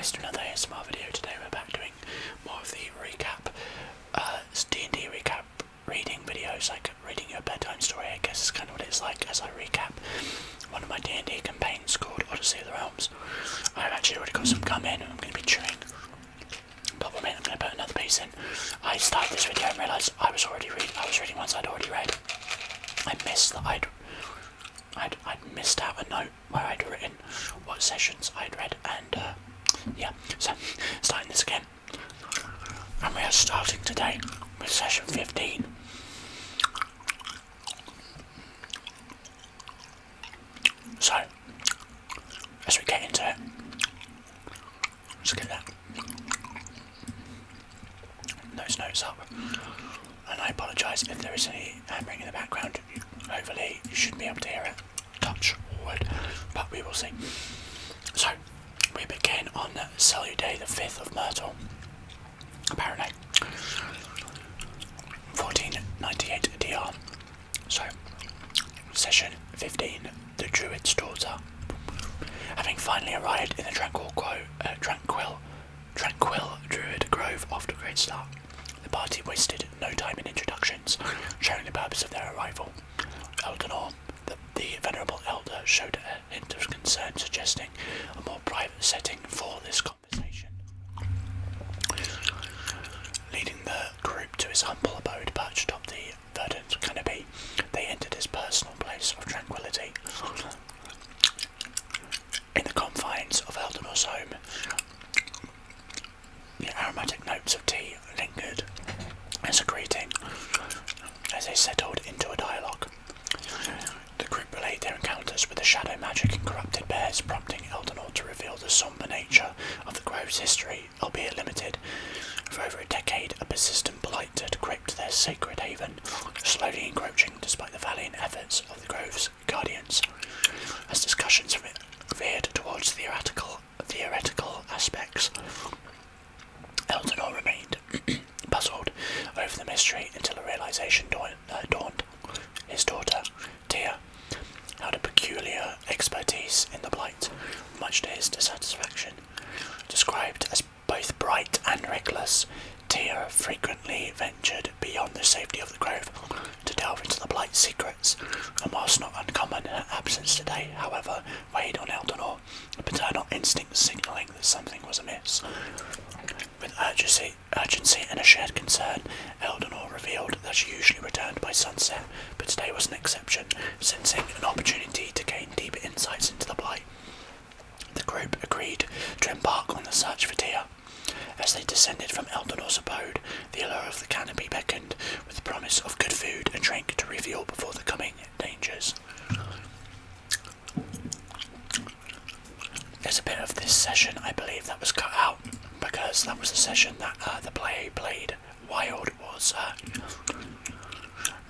guys to another ASMR video. Today we're back doing more of the recap, D&D recap reading videos, like reading your bedtime story. I guess is kind of what it's like as I recap one of my D&D campaigns called Odyssey of the Realms. I've actually already got some gum in and I'm going to be chewing. But one minute, I'm going to put another piece in. I started this video and realised I was reading ones I'd already read. I missed that I'd missed out a note where I'd written what sessions I'd read, and yeah, so starting this again, and we are starting today with session 15. So, as we get into it, let's get those notes up, and I apologise if there is any hammering in the background. Hopefully you should be able to hear it. Touch wood, but we will see. So, we begin on Day the 5th of Myrtle, apparently 1498 DR. So, session 15, the Druid's Daughter. Having finally arrived in the tranquil Druid Grove after a great start, the party wasted no time in introductions, showing the purpose of their arrival. Eldenor, the venerable elder, showed a hint of concern, suggesting a more private setting for this conversation. Leading the group to his humble abode perched atop the verdant canopy, they entered his personal place of tranquility. In the confines of Eldenor's home, the aromatic notes of tea lingered as a greeting as they settled into a dialogue. The group relayed their encounters with the shadow magic and corrupted bears, prompting Eldenor to reveal the sombre nature of the Grove's history, albeit limited. For over a decade, a persistent blight had gripped their sacred haven, slowly encroaching despite the valiant efforts of the Grove's guardians. As discussions veered towards theoretical aspects, Eldenor remained puzzled over the mystery until a realization dawned. His daughter, Tia, had a peculiar expertise in the blight, much to his dissatisfaction. Described as both bright and reckless, Tia frequently ventured beyond the safety of the Grove to delve into the blight's secrets, and whilst not uncommon, her absence today, however, weighed on Eldenor, a paternal instinct signalling that something was amiss. With urgency and a shared concern, Eldenor revealed that she usually returned by sunset, but today was an exception, sensing an opportunity to gain deeper insights into the blight. The group agreed to embark on the search for Tia. As they descended from Eldenor's abode, the allure of the canopy beckoned, with the promise of good food and drink to reveal before the coming dangers. There's a bit of this session, I believe, that was cut out, because that was the session that the player played Wild was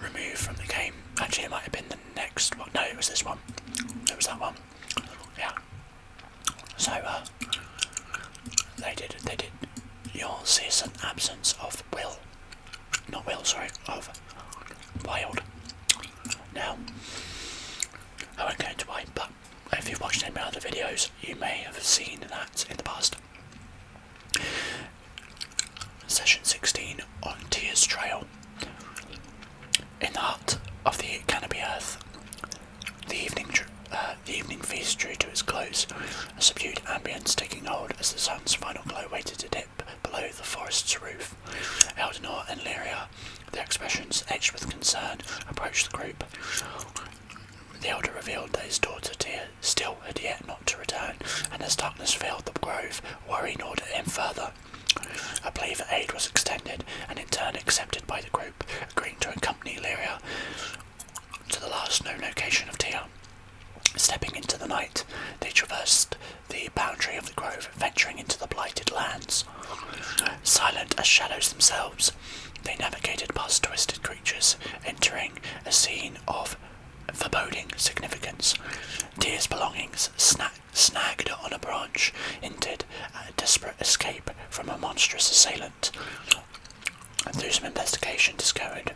removed from the game. Actually, it might have been the next one. No, it was this one. It was that one. Yeah. So, they did. You'll see an absence of of Wild. Now, I won't go into why, but if you've watched any of my other videos, you may have seen that in the past. Session 16 on Tia's Trail. In the hut of the Canopy Earth, the evening feast drew to its close, a subdued ambience taking hold as the sun's final glow waited to dip below the forest's roof. Eldenor and Lyria, their expressions edged with concern, approached the group. The elder revealed that his daughter Tia still had yet not to return, and as darkness filled the grove, worry gnawed at him further. A plea for aid was extended, and in turn accepted by the group, agreeing to accompany Lyria to the last known location of Tia. Stepping into the night, they traversed the boundary of the grove, venturing into the blighted lands. Silent as shadows themselves, they navigated past twisted creatures, entering a scene of foreboding significance. Tia's belongings, snagged on a branch, hinted at a desperate escape from a monstrous assailant. And through some investigation discovered,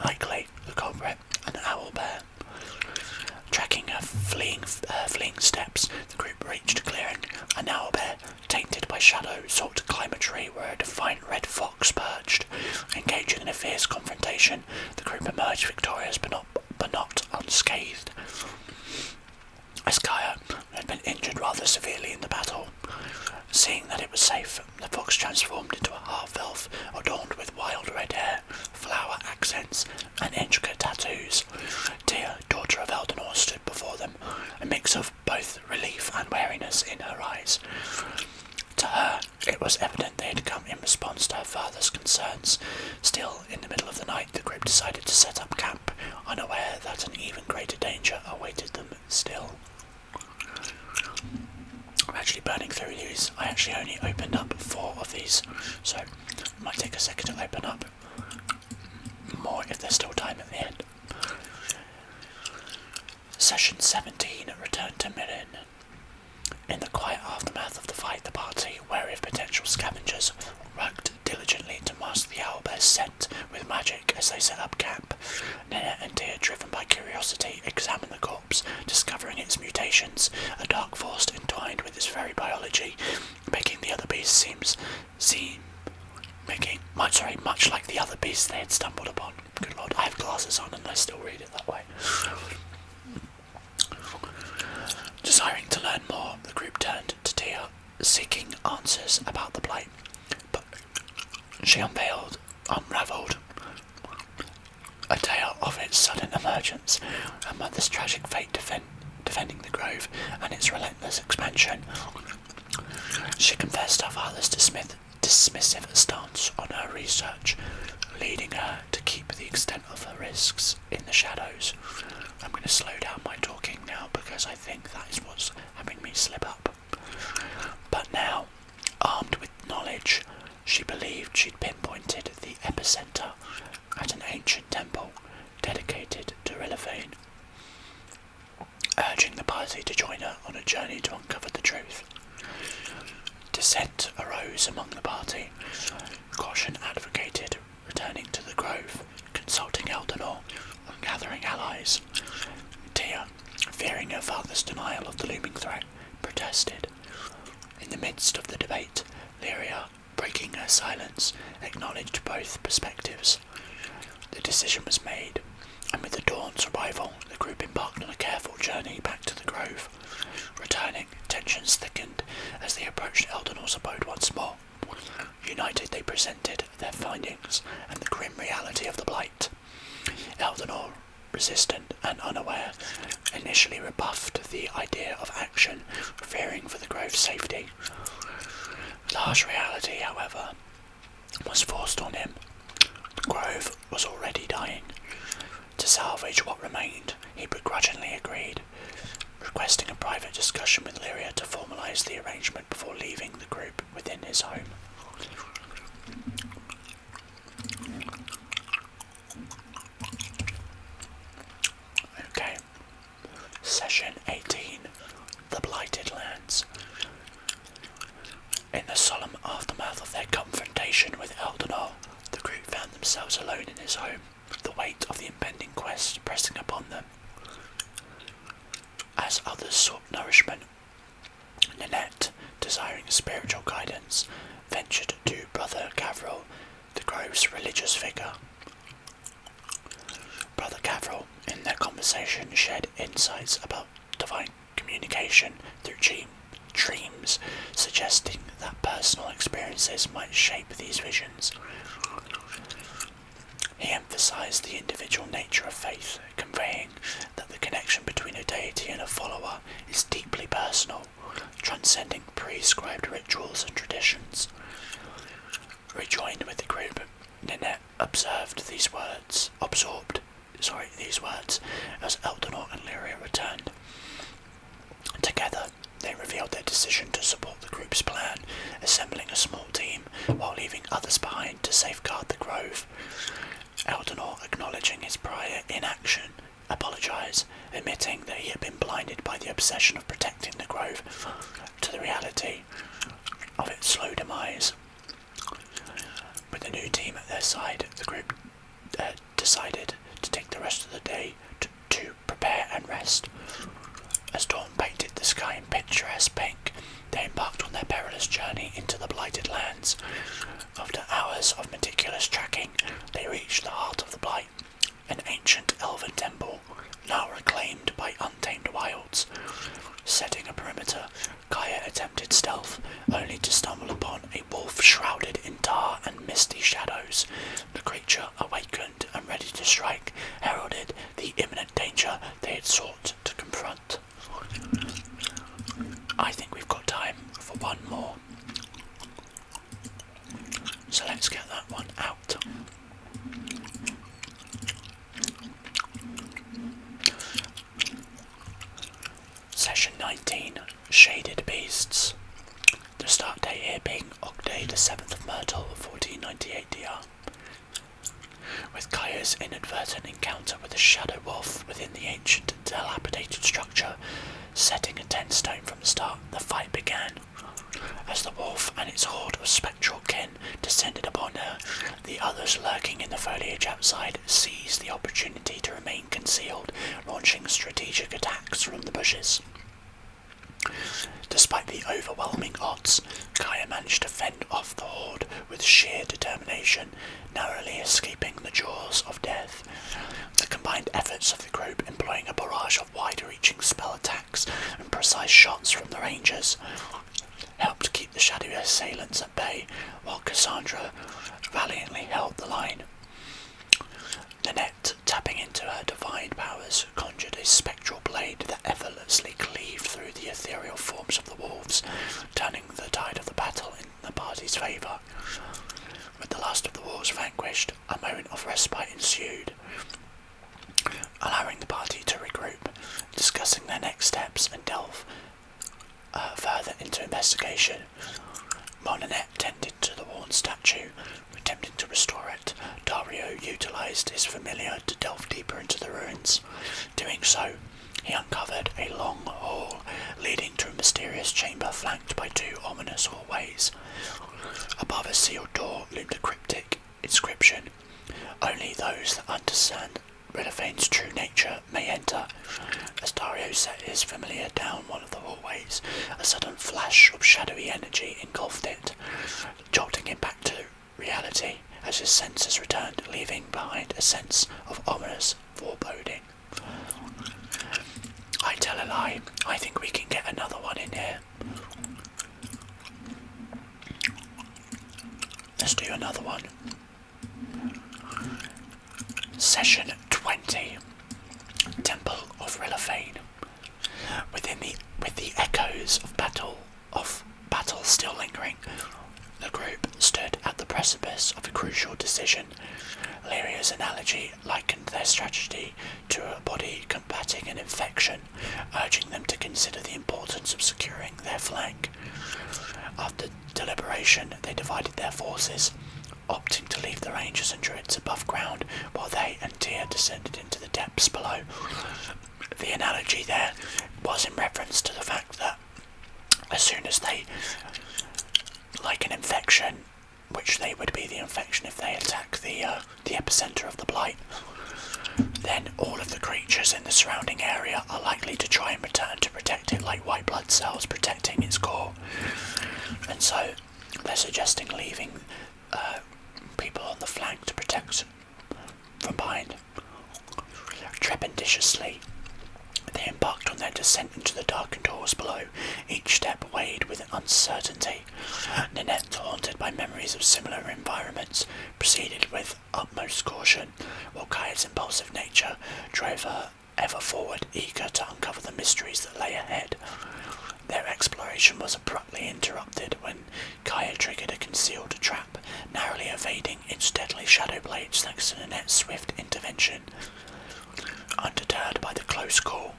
likely the culprit, an owl bear. Tracking her fleeing steps, the group reached a clearing. An owlbear, tainted severely in the battle. Seeing that it was safe, the fox transformed into a half-elf adorned with wild red hair, flower accents, and intricate tattoos. Tia, daughter of Eldenor, stood before them, a mix of both relief and wariness in her eyes. To her, it was evident they had come in response to her father's concerns. Still, in the middle of the night, the group decided to set up camp, unaware that an even greater danger awaited them still. I'm actually burning through these. I actually only opened up 4 of these, so it might take a second to open up more if there's still time at the end. Session 17 returned to Meridian. In the quiet aftermath of the fight, the party, wary of potential scavengers, worked diligently to mask the owlbear's scent with magic as they set up camp. Nina and Tia, driven by curiosity, examined the corpse, discovering its mutations, a dark force entwined with its very biology, making the other beasts much like the other beasts they had stumbled upon. Good lord, I have glasses on and I still read it that way. Desiring to learn more, the group turned to Tia, seeking answers about the blight, but she unravelled a tale of its sudden emergence, her mother's tragic fate defending the grove, and its relentless expansion. She confessed her father's dismissive stance on her research, leading her to keep the extent of her risks in the shadows. I'm going to slow down my talking now because I think that is what's having me slip up. But now, armed with knowledge, she believed she'd pinpointed the epicenter at an ancient temple dedicated to Rillivain, urging the party to join her on a journey to uncover the truth. Dissent arose among the party. Caution advocated returning to the grove, consulting Eldenor, and gathering allies. Tia, fearing her father's denial of the looming threat, protested. In the midst of the debate, Lyria, breaking her silence, acknowledged both perspectives. The decision was made, and with the dawn's arrival, the group embarked on a careful journey back to the grove. Returning, tensions thickened as they approached Eldenor's abode once more. United, they presented their findings and the grim reality of the blight. Eldenor, resistant and unaware, initially rebuffed the idea of action, fearing for the grove's safety. The harsh reality, however, was forced on him. The grove was already dying. To salvage what remained, he begrudgingly agreed, requesting a private discussion with Lyria to formalise the arrangement before leaving the group within his home. Okay. Session 18. The Blighted Lands. In the solemn aftermath of their confrontation with Eldenor, the group found themselves alone in his home, the weight of the impending quest pressing upon them. As others sought nourishment, Ninette, desiring spiritual guidance, ventured to Brother Gavril, the grove's religious figure. Brother Gavril, in their conversation, shared insights about divine communication through dreams, suggesting that personal experiences might shape these visions. He emphasized the individual nature of faith, conveying that the connection between a deity and a follower is deeply personal, transcending prescribed rituals and traditions. Rejoined with the group, Ninette absorbed these words as Eldenor and Lyria returned. Together, they revealed their decision to support the group's plan, assembling a small team while leaving others behind to safeguard the grove. Eldenor, acknowledging his prior inaction, apologised, admitting that he had been blinded by the obsession of protecting the grove to the reality of its slow demise. With the new team at their side, the group decided to take the rest of the day to prepare and rest. As dawn painted the sky in picturesque pink, they embarked on their perilous journey into the Blighted Lands. After hours of meticulous tracking, they reached the heart of the Blight, an ancient elven temple, now reclaimed by untamed wilds. setting a perimeter, Kaya attempted stealth, only to stumble upon a wolf shrouded in tar and misty shadows. The creature, awakened and ready to strike, heralded the imminent danger they had sought to confront. I think we've got time for one more. So let's get that one out. Session 19, Shaded Beasts. The start date here being Octay the 7th of Myrtle, 1498 DR. With Kaya's inadvertent encounter with a shadow wolf within the ancient, dilapidated structure, setting a tense tone from the start, the fight began. As the wolf and its horde of spectral kin descended upon her, the others lurking in the foliage outside seized the opportunity to remain concealed, launching strategic attacks from the bushes. Despite the overwhelming odds, Kaya managed to fend off the horde with sheer determination, narrowly escaping the jaws of death. The combined efforts of the group, employing a barrage of wide-reaching spell attacks and precise shots from the rangers, helped keep the shadowy assailants at bay, while Cassandra valiantly held the line. Nanette, tapping into her divine powers, conjured a spectral blade that effortlessly cleaved through the ethereal forms of the wolves, turning the tide of the battle in the party's favour. With the last of the wolves vanquished, a moment of respite ensued, allowing the party to regroup, discussing their next steps and delve further into investigation. While Nanette tended to the worn statue, attempting to restore it, Dario utilised his familiar to delve deeper into the ruins. Doing so, he uncovered a long hall leading to a mysterious chamber flanked by two ominous hallways. Above a sealed door loomed a cryptic inscription: "Only those that understand Rilophane's true nature may enter." As Dario set his familiar down one of the hallways, a sudden flash of shadowy energy engulfed it, jolting him back to reality as his senses returned, leaving behind a sense of ominous foreboding. I tell a lie, I think we can get another one in here. Let's do another one. Session 20, Temple of Rilophane. With the echoes of battle still lingering, the group stood at the precipice of a crucial decision. Lyria's analogy likened their strategy to a body combating an infection, urging them to consider the importance of securing their flank. After deliberation, they divided their forces, opting to leave the rangers and druids above ground while they and Tia descended into the depths below. The analogy there was in reference to the fact that as soon as they, like an infection, which they would be the infection if they attack the epicenter of the blight, then all of the creatures in the surrounding area are likely to try and return to protect it, like white blood cells protecting its core. And so they're suggesting leaving people on the flank to protect from behind. Trepidatiously, they embarked on their descent into the darkened halls below, each step weighed with uncertainty. Nanette, haunted by memories of similar environments, proceeded with utmost caution, while Kaya's impulsive nature drove her ever forward, eager to uncover the mysteries that lay ahead. Their exploration was abruptly interrupted when Kaya triggered a concealed trap, narrowly evading its deadly shadow blades thanks to Nanette's swift intervention. Undeterred by the close call,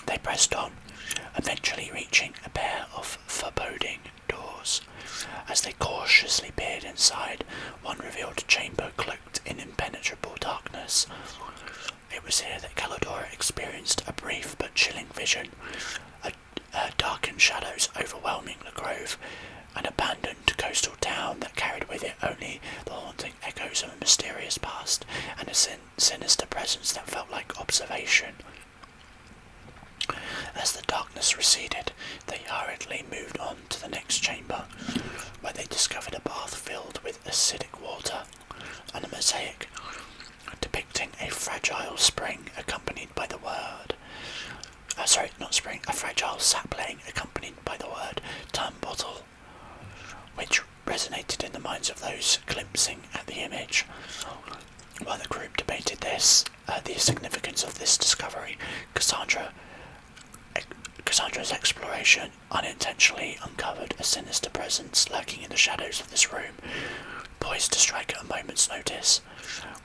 they pressed on, eventually reaching a pair of foreboding doors. As they cautiously peered inside, one revealed a chamber cloaked in impenetrable darkness. It was here that Calidora experienced a brief but chilling vision. Darkened shadows overwhelming the grove, an abandoned coastal town that carried with it only the haunting echoes of a mysterious past, and a sinister presence that felt like observation. As the darkness receded, they hurriedly moved on to the next chamber, where they discovered a bath filled with acidic water, and a mosaic depicting a fragile spring accompanied by the word a fragile sapling accompanied by the word "turn-bottle," which resonated in the minds of those glimpsing at the image. While the group debated the significance of this discovery, Cassandra's exploration unintentionally uncovered a sinister presence lurking in the shadows of this room, poised to strike at a moment's notice.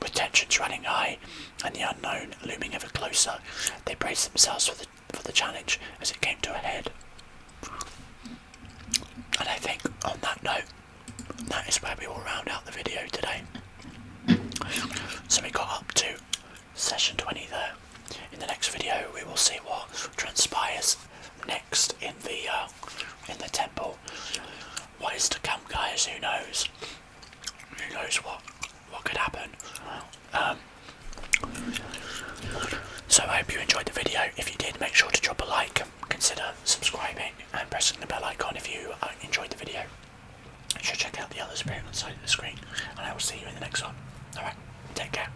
With tensions running high and the unknown looming ever closer, they braced themselves for the challenge as it came to a head. And I think on that note, that is where we will round out the video today. So we got up to session 20 there. In the next video we will see what transpires next in the temple. What is to come, guys? Who knows? Who knows what could happen? So I hope you enjoyed the video. If you did, make sure to drop a like, consider subscribing and pressing the bell icon if you enjoyed the video. You should check out the others appearing on the side of the screen, and I will see you in the next one. Alright, take care.